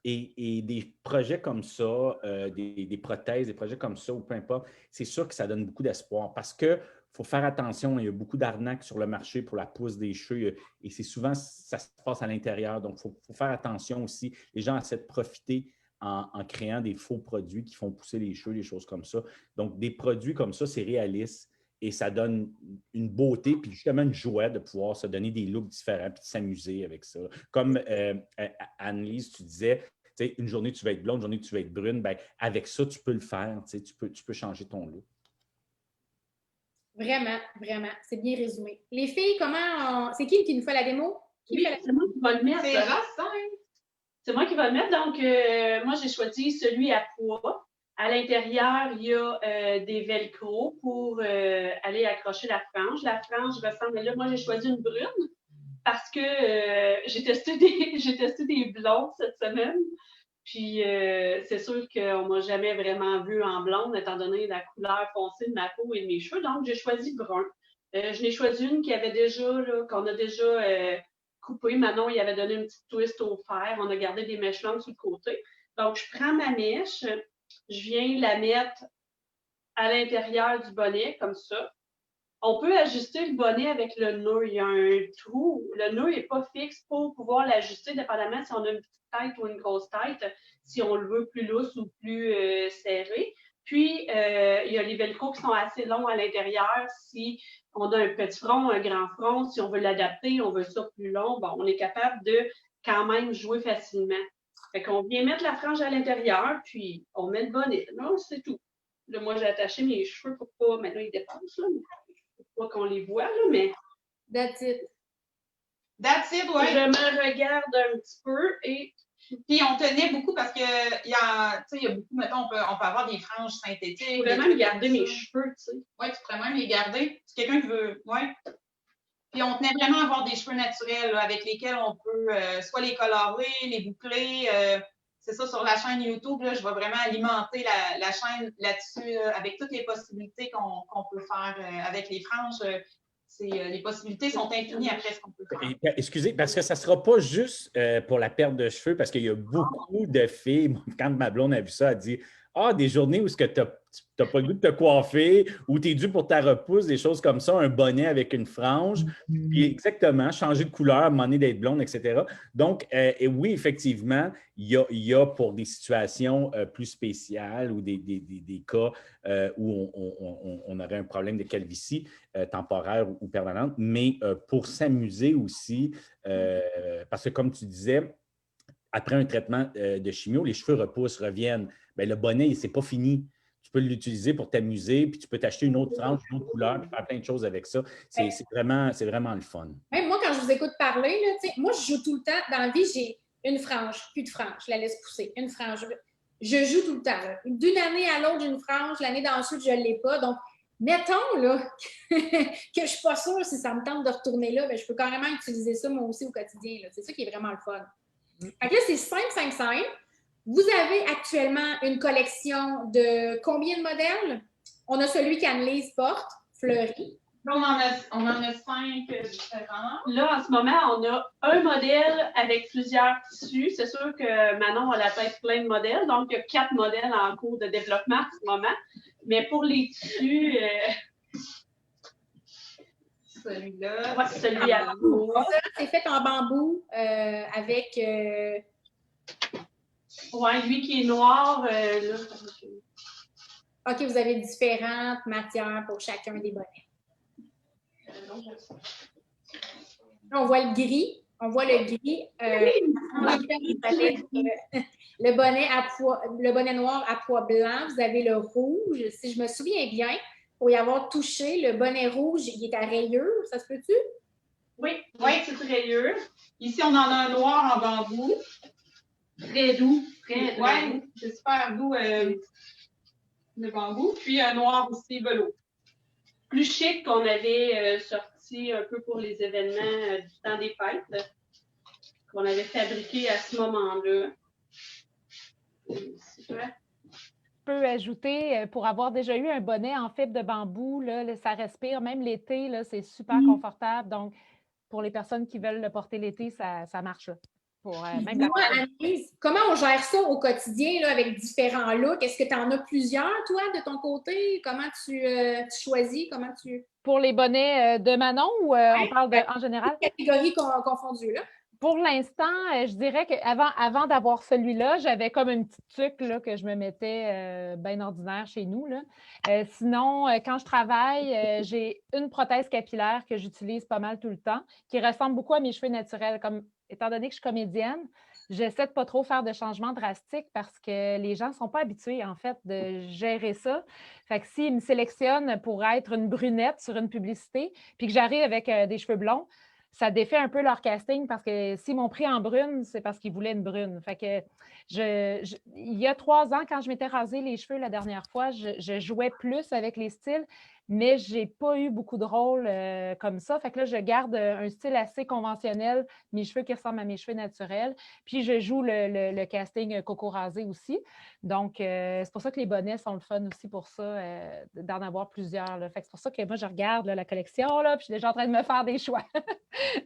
Et des projets comme ça, des prothèses, des projets comme ça, ou peu importe, c'est sûr que ça donne beaucoup d'espoir parce que faut faire attention, il y a beaucoup d'arnaques sur le marché pour la pousse des cheveux et c'est souvent, ça se passe à l'intérieur. Donc, il faut faire attention aussi. Les gens essaient de profiter en créant des faux produits qui font pousser les cheveux, des choses comme ça. Donc, des produits comme ça, c'est réaliste et ça donne une beauté puis justement une joie de pouvoir se donner des looks différents puis de s'amuser avec ça. Comme Anne-Lise, tu disais, une journée tu vas être blonde, une journée tu vas être brune, ben, avec ça, tu peux le faire, tu peux changer ton look. Vraiment, vraiment. C'est bien résumé. Les filles, c'est qui nous fait la démo? Oui, c'est moi qui vais le mettre. C'est Racine. C'est moi qui vais le mettre. Donc, moi, j'ai choisi celui à poids. À l'intérieur, il y a des velcro pour aller accrocher la frange. La frange ressemble, là, moi, j'ai choisi une brune parce que j'ai testé des blondes cette semaine. Puis, c'est sûr qu'on ne m'a jamais vraiment vue en blonde, étant donné la couleur foncée de ma peau et de mes cheveux. Donc, j'ai choisi brun. Je n'ai choisi une qui avait déjà, qu'on a déjà coupée. Manon, il avait donné une petite twist au fer. On a gardé des mèches longues sur le côté. Donc, je prends ma mèche, je viens la mettre à l'intérieur du bonnet, comme ça. On peut ajuster le bonnet avec le nœud. Il y a un trou. Le nœud n'est pas fixe pour pouvoir l'ajuster, dépendamment si on a une petite tête ou une grosse tête, si on le veut plus lousse ou plus serré. Puis, il y a les velcro qui sont assez longs à l'intérieur. Si on a un petit front, un grand front, si on veut l'adapter, on veut ça plus long, bon, on est capable de quand même jouer facilement. Fait qu'on vient mettre la frange à l'intérieur, puis on met le bonnet. Là, c'est tout. Là, moi, j'ai attaché mes cheveux pour pas... Maintenant, ils dépensent, là. Pas qu'on les voit, là, mais... That's it. That's it, ouais. Je me regarde un petit peu et... Puis on tenait beaucoup parce que il y a beaucoup, mettons, on peut avoir des franges synthétiques. Je pourrais même garder mes cheveux, tu sais. Oui, tu pourrais même les garder. C'est quelqu'un qui veut. Oui. Puis on tenait vraiment à avoir des cheveux naturels là, avec lesquels on peut soit les colorer, les boucler. C'est ça, sur la chaîne YouTube, là, je vais vraiment alimenter la chaîne là-dessus avec toutes les possibilités qu'on peut faire avec les franges. Les possibilités sont infinies après ce qu'on peut faire. Excusez, parce que ça ne sera pas juste pour la perte de cheveux, parce qu'il y a beaucoup de filles, quand ma blonde a vu ça, elle dit « Ah, des journées où tu n'as pas le goût de te coiffer, ou tu es dû pour ta repousse, des choses comme ça, un bonnet avec une frange, puis exactement, changer de couleur, à un moment donné d'être blonde, etc. » Donc, et oui, effectivement, il y a pour des situations plus spéciales ou des cas où on aurait un problème de calvitie temporaire ou permanente, mais pour s'amuser aussi, parce que comme tu disais, après un traitement de chimio, les cheveux repoussent, reviennent. Bien, le bonnet, ce n'est pas fini. Tu peux l'utiliser pour t'amuser, puis tu peux t'acheter une autre frange, une autre couleur, puis faire plein de choses avec ça. C'est vraiment le fun. Même moi, quand je vous écoute parler, là, moi, je joue tout le temps. Dans la vie, j'ai une frange, plus de frange. Je la laisse pousser. Une frange. Je joue tout le temps. D'une année à l'autre, j'ai une frange. L'année d'ensuite, je ne l'ai pas. Donc, mettons là, que je ne suis pas sûre si ça me tente de retourner là, bien, je peux carrément utiliser ça moi aussi au quotidien. C'est ça qui est vraiment le fun. Fait que là, c'est simple. Vous avez actuellement une collection de combien de modèles? On a celui qu'Anne-Lise porte, fleuri. Là, on en a 5 différents. Là, en ce moment, on a un modèle avec plusieurs tissus. C'est sûr que Manon a la tête plein de modèles, donc il y a 4 modèles en cours de développement en ce moment. Mais pour les tissus... Celui-là. Ouais, celui à ça, c'est fait en bambou avec... Ouais, lui qui est noir. Là. OK, vous avez différentes matières pour chacun des bonnets. Là, on voit le gris. On voit le gris. Le bonnet noir à pois blanc. Vous avez le rouge. Si je me souviens bien, pour y avoir touché, le bonnet rouge, il est à rayures. Ça se peut-tu? Oui, c'est rayures. Ici, on en a un noir en bambou. Très doux. Oui, c'est super doux le bambou. Puis un noir aussi velours. Plus chic qu'on avait sorti un peu pour les événements du temps des fêtes, qu'on avait fabriqué à ce moment-là. peux ajouter, pour avoir déjà eu un bonnet en fibre de bambou, là, ça respire, même l'été, là, c'est super confortable. Donc, pour les personnes qui veulent le porter l'été, ça marche. Là. Pour, même Dis-moi, Annelise, comment on gère ça au quotidien là, avec différents looks? Est-ce que tu en as plusieurs, toi, de ton côté? Comment tu choisis? Comment tu... Pour les bonnets de Manon ou on parle en général? Catégories confondues, là. Pour l'instant, je dirais qu'avant d'avoir celui-là, j'avais comme une petite tuque là, que je me mettais bien ordinaire chez nous. Là. Sinon, quand je travaille, j'ai une prothèse capillaire que j'utilise pas mal tout le temps, qui ressemble beaucoup à mes cheveux naturels. Comme, étant donné que je suis comédienne, j'essaie de ne pas trop faire de changements drastiques parce que les gens ne sont pas habitués, en fait, de gérer ça. Fait que s'ils me sélectionnent pour être une brunette sur une publicité, puis que j'arrive avec des cheveux blonds, ça défait un peu leur casting parce que s'ils m'ont pris en brune, c'est parce qu'ils voulaient une brune. Fait que il y a 3 ans, quand je m'étais rasé les cheveux la dernière fois, je jouais plus avec les styles, mais je n'ai pas eu beaucoup de rôles comme ça. Fait que là, je garde un style assez conventionnel, mes cheveux qui ressemblent à mes cheveux naturels. Puis je joue le casting coco rasé aussi. Donc, c'est pour ça que les bonnets sont le fun aussi pour ça, d'en avoir plusieurs. Là. Fait que c'est pour ça que moi, je regarde là, la collection, là, puis je suis déjà en train de me faire des choix.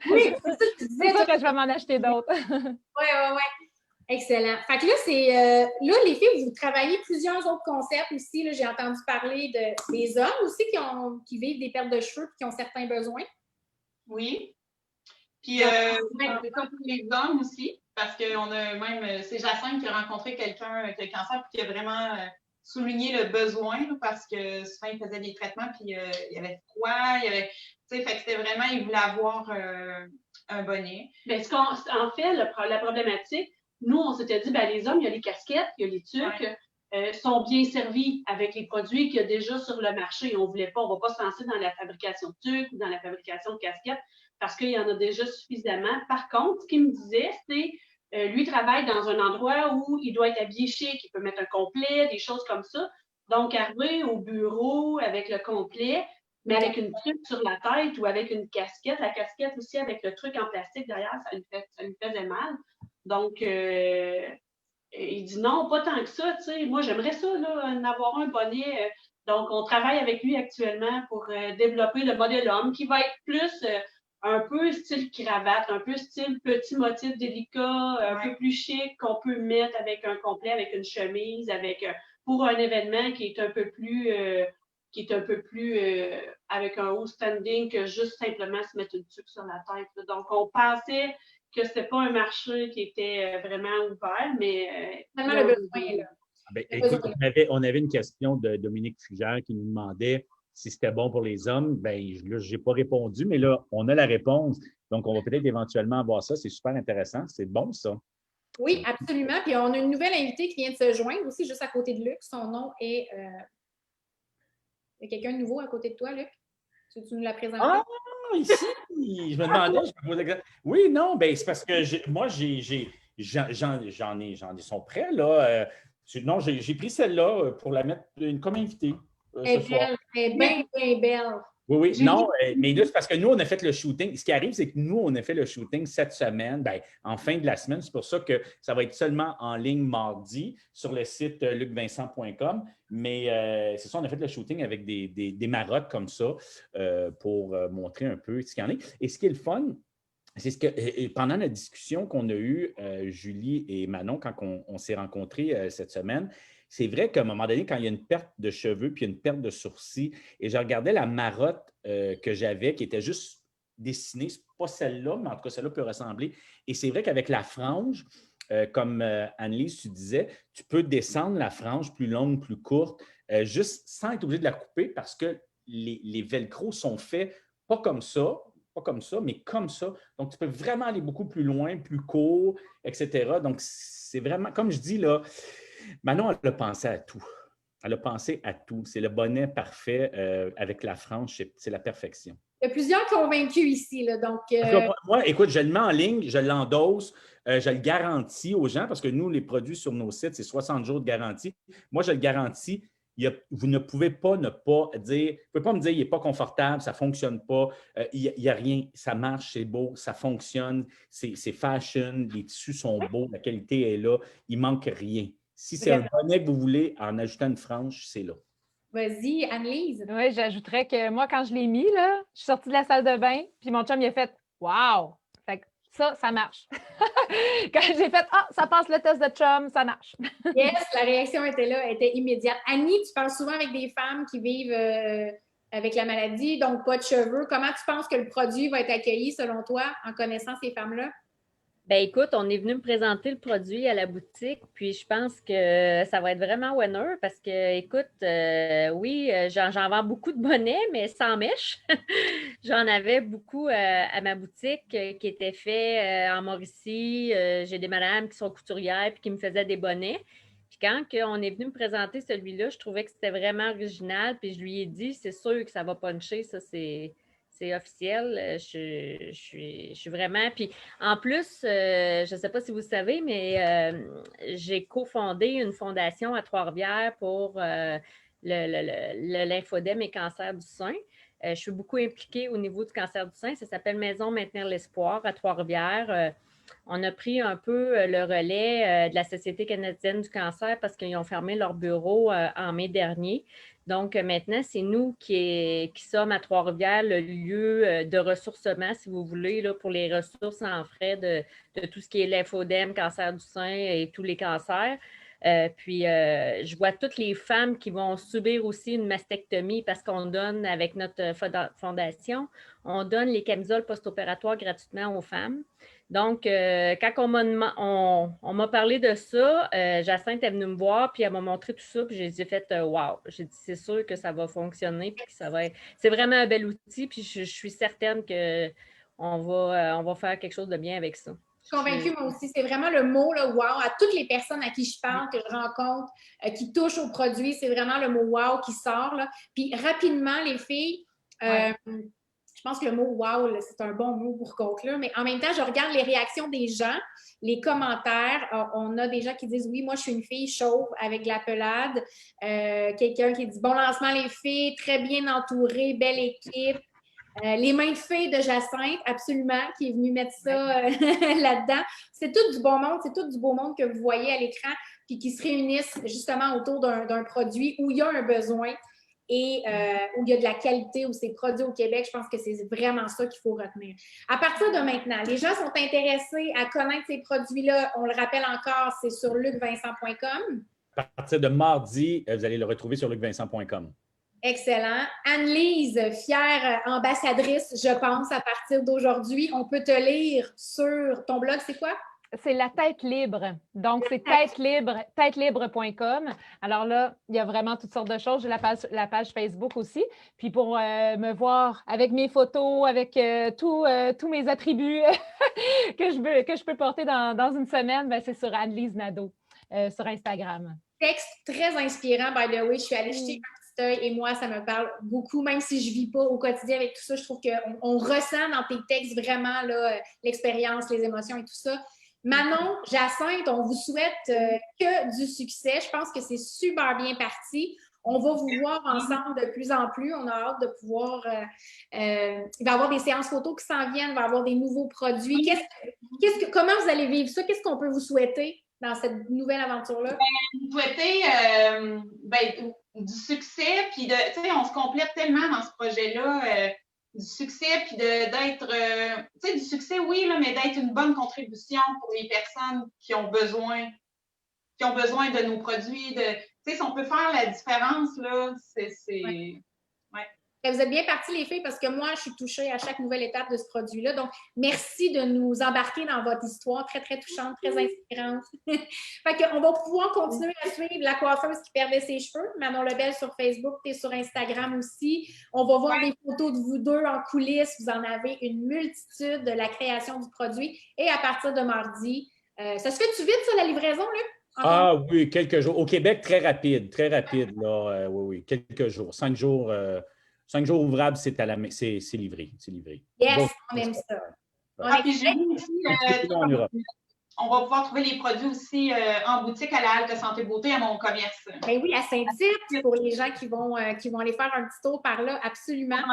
Oui, c'est ça que tu disais. C'est sûr que je vais m'en acheter d'autres. Oui. Excellent. Fait que là, les filles, vous travaillez plusieurs autres concepts aussi. Là, j'ai entendu parler des hommes aussi qui vivent des pertes de cheveux et qui ont certains besoins. Oui. Puis, c'est comme pour les hommes aussi, parce qu'on a même, c'est Jacinthe qui a rencontré quelqu'un qui a le cancer et qui a vraiment souligné le besoin là, parce que souvent, il faisait des traitements puis il y avait froid, fait que c'était vraiment, il voulait avoir un bonnet. Bien, en fait, la problématique, nous, on s'était dit, les hommes, il y a les casquettes, il y a les tuques, sont bien servis avec les produits qu'il y a déjà sur le marché. On ne va pas se lancer dans la fabrication de tuques ou dans la fabrication de casquettes parce qu'il y en a déjà suffisamment. Par contre, ce qu'il me disait, c'est lui travaille dans un endroit où il doit être habillé chic, il peut mettre un complet, des choses comme ça. Donc, arriver au bureau avec le complet, mais avec une tuque sur la tête ou avec une casquette, la casquette aussi avec le truc en plastique derrière, ça lui faisait mal. Donc, il dit non, pas tant que ça, tu sais. Moi, j'aimerais ça, là, en avoir un bonnet. Donc, on travaille avec lui actuellement pour développer le modèle homme qui va être plus un peu style cravate, un peu style petit motif délicat, un peu plus chic qu'on peut mettre avec un complet, avec une chemise, pour un événement qui est un peu plus avec un haut standing que juste simplement se mettre une tuque sur la tête. Donc, on pensait que c'était pas un marché qui était vraiment ouvert, mais... Tellement le besoin, là. Écoute, on avait une question de Dominique Fugère qui nous demandait si c'était bon pour les hommes. Là, je n'ai pas répondu, mais là, on a la réponse. Donc, on va peut-être éventuellement avoir ça. C'est super intéressant. C'est bon, ça. Oui, absolument. Puis, on a une nouvelle invitée qui vient de se joindre aussi, juste à côté de Luc. Son nom est... Il y a quelqu'un de nouveau à côté de toi, Luc? Tu nous la présenter? Ah, ici! Je me demandais, je me posais... Oui, non, c'est parce que j'en ai, sont prêts, là. Non, j'ai pris celle-là pour la mettre comme invitée. Elle est belle, elle est bien, bien belle. Oui, non, mais là, c'est parce que nous, on a fait le shooting. Ce qui arrive, c'est que nous, on a fait le shooting cette semaine, en fin de la semaine. C'est pour ça que ça va être seulement en ligne mardi sur le site lucvincent.com. Mais c'est ça, on a fait le shooting avec des marottes comme ça pour montrer un peu ce qu'il y en a. Et ce qui est le fun, c'est que pendant la discussion qu'on a eue, Julie et Manon, quand on s'est rencontrés cette semaine, c'est vrai qu'à un moment donné, quand il y a une perte de cheveux puis une perte de sourcils, et je regardais la marotte que j'avais, qui était juste dessinée, c'est pas celle-là, mais en tout cas, celle-là peut ressembler. Et c'est vrai qu'avec la frange, comme Annelise, tu disais, tu peux descendre la frange plus longue, plus courte, juste sans être obligé de la couper parce que les velcros sont faits pas comme ça, mais comme ça. Donc, tu peux vraiment aller beaucoup plus loin, plus court, etc. Donc, c'est vraiment, comme je dis là, Manon, elle a pensé à tout. Elle a pensé à tout. C'est le bonnet parfait avec la frange, c'est la perfection. Il y a plusieurs convaincus ici, là, donc... Moi, écoute, je le mets en ligne, je l'endosse, je le garantis aux gens parce que nous, les produits sur nos sites, c'est 60 jours de garantie. Moi, je le garantis. Vous ne pouvez pas ne pas dire, vous ne pouvez pas me dire il n'est pas confortable, ça ne fonctionne pas, il n'y a rien, ça marche, c'est beau, ça fonctionne, c'est fashion, les tissus sont beaux, la qualité est là, il ne manque rien. Si c'est un bonnet que vous voulez en ajoutant une frange, c'est là. Vas-y, Anne-Lise. Oui, j'ajouterais que moi, quand je l'ai mis, là, je suis sortie de la salle de bain, puis mon chum, il a fait « Wow! » Fait que ça marche. Quand j'ai fait « Ah, ça passe le test de chum, ça marche. » Yes, la réaction était là, elle était immédiate. Annie, tu parles souvent avec des femmes qui vivent avec la maladie, donc pas de cheveux. Comment tu penses que le produit va être accueilli, selon toi, en connaissant ces femmes-là? Ben écoute, on est venu me présenter le produit à la boutique, puis je pense que ça va être vraiment winner parce que, écoute, oui, j'en vends beaucoup de bonnets, mais sans mèche. J'en avais beaucoup à ma boutique qui étaient faits en Mauricie. J'ai des madames qui sont couturières puis qui me faisaient des bonnets. Puis quand on est venu me présenter celui-là, je trouvais que c'était vraiment original, puis je lui ai dit, c'est sûr que ça va puncher, ça c'est officiel. Je suis vraiment. Puis en plus, je ne sais pas si vous savez, mais j'ai cofondé une fondation à Trois-Rivières pour le lymphodème et cancer du sein. Je suis beaucoup impliquée au niveau du cancer du sein. Ça s'appelle Maison Maintenir l'Espoir à Trois-Rivières. On a pris un peu le relais de la Société canadienne du cancer parce qu'ils ont fermé leur bureau en mai dernier. Donc, maintenant, c'est nous qui sommes à Trois-Rivières le lieu de ressourcement, si vous voulez, là, pour les ressources en frais de tout ce qui est lymphodème, cancer du sein et tous les cancers. Puis, je vois toutes les femmes qui vont subir aussi une mastectomie parce qu'on donne, avec notre fondation, on donne les camisoles post-opératoires gratuitement aux femmes. Donc, quand on m'a parlé de ça, Jacinthe est venue me voir, puis elle m'a montré tout ça, puis j'ai fait « wow ». J'ai dit « c'est sûr que ça va fonctionner, puis que ça va être… » C'est vraiment un bel outil, puis je suis certaine qu'on va faire quelque chose de bien avec ça. Je suis convaincue, moi aussi. C'est vraiment le mot, là, wow, à toutes les personnes à qui je parle, que je rencontre, qui touchent au produit, c'est vraiment le mot wow qui sort, là. Puis rapidement, les filles, je pense que le mot wow, là, c'est un bon mot pour conclure, mais en même temps, je regarde les réactions des gens, les commentaires. On a des gens qui disent oui, moi, je suis une fille chauve avec de la pelade. Quelqu'un qui dit bon lancement, les filles, très bien entourées, belle équipe. Les mains de filles de Jacinthe, absolument, qui est venue mettre ça là-dedans. C'est tout du bon monde, c'est tout du beau monde que vous voyez à l'écran, puis qui se réunissent justement autour d'un produit où il y a un besoin et où il y a de la qualité, où c'est produit au Québec. Je pense que c'est vraiment ça qu'il faut retenir. À partir de maintenant, les gens sont intéressés à connaître ces produits-là. On le rappelle encore, c'est sur lucvincent.com. À partir de mardi, vous allez le retrouver sur lucvincent.com. Excellent. Anne-Lise, fière ambassadrice, je pense, à partir d'aujourd'hui. On peut te lire sur ton blog, c'est quoi? C'est La Tête Libre. Donc, c'est têtelibre.com. Alors là, il y a vraiment toutes sortes de choses. J'ai la page Facebook aussi. Puis pour me voir avec mes photos, avec tous mes attributs que je peux porter dans une semaine, ben, c'est sur Anne-Lise Nadeau sur Instagram. Texte très inspirant, by the way. Je suis allée jeter un petit œil et moi, ça me parle beaucoup, même si je ne vis pas au quotidien avec tout ça. Je trouve qu'on ressent dans tes textes vraiment l'expérience, les émotions et tout ça. Manon, Jacinthe, on vous souhaite que du succès. Je pense que c'est super bien parti. On va vous voir ensemble de plus en plus. On a hâte de pouvoir… il va y avoir des séances photos qui s'en viennent, il va y avoir des nouveaux produits. Comment vous allez vivre ça? Qu'est-ce qu'on peut vous souhaiter dans cette nouvelle aventure-là? Vous souhaitez du succès, puis on se complète tellement dans ce projet-là. Du succès, puis d'être, du succès, oui, là, mais d'être une bonne contribution pour les personnes qui ont besoin de nos produits. Si on peut faire la différence, là, Vous êtes bien partis, les filles, parce que moi, je suis touchée à chaque nouvelle étape de ce produit-là. Donc, merci de nous embarquer dans votre histoire très, très touchante, très inspirante. Fait qu'on va pouvoir continuer à suivre la coiffeuse qui perdait ses cheveux. Manon Lebel sur Facebook, tu es sur Instagram aussi. On va voir des photos de vous deux en coulisses. Vous en avez une multitude de la création du produit. Et à partir de mardi, ça se fait-tu vite, ça, la livraison, Luc? Ah oui, quelques jours. Au Québec, très rapide, là. Oui, quelques jours. 5 jours. 5 jours ouvrables, c'est livré. Yes, donc, on aime ça. Puis j'ai vu aussi, on va pouvoir trouver les produits aussi en boutique à la Halte Santé Beauté à mon commerce. Ben oui, à Saint-Tite, pour les gens qui vont aller faire un petit tour par là, absolument.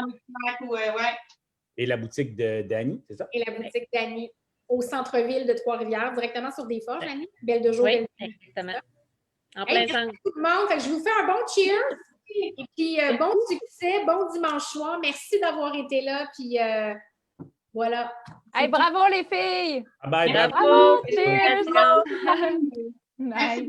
Et la boutique d'Annie, c'est ça? Et la boutique d'Annie au centre-ville de Trois-Rivières, directement sur Des Forges, Annie. Belle de jour. Oui, exactement. En plein Merci centre. tout le monde. Fait que je vous fais un bon cheer. Et puis, bon succès, bon dimanche soir. Merci d'avoir été là. Puis, voilà. Hey, bravo les filles! Bye, Bravo! Bravo! Cheers! Félicitations. Bye.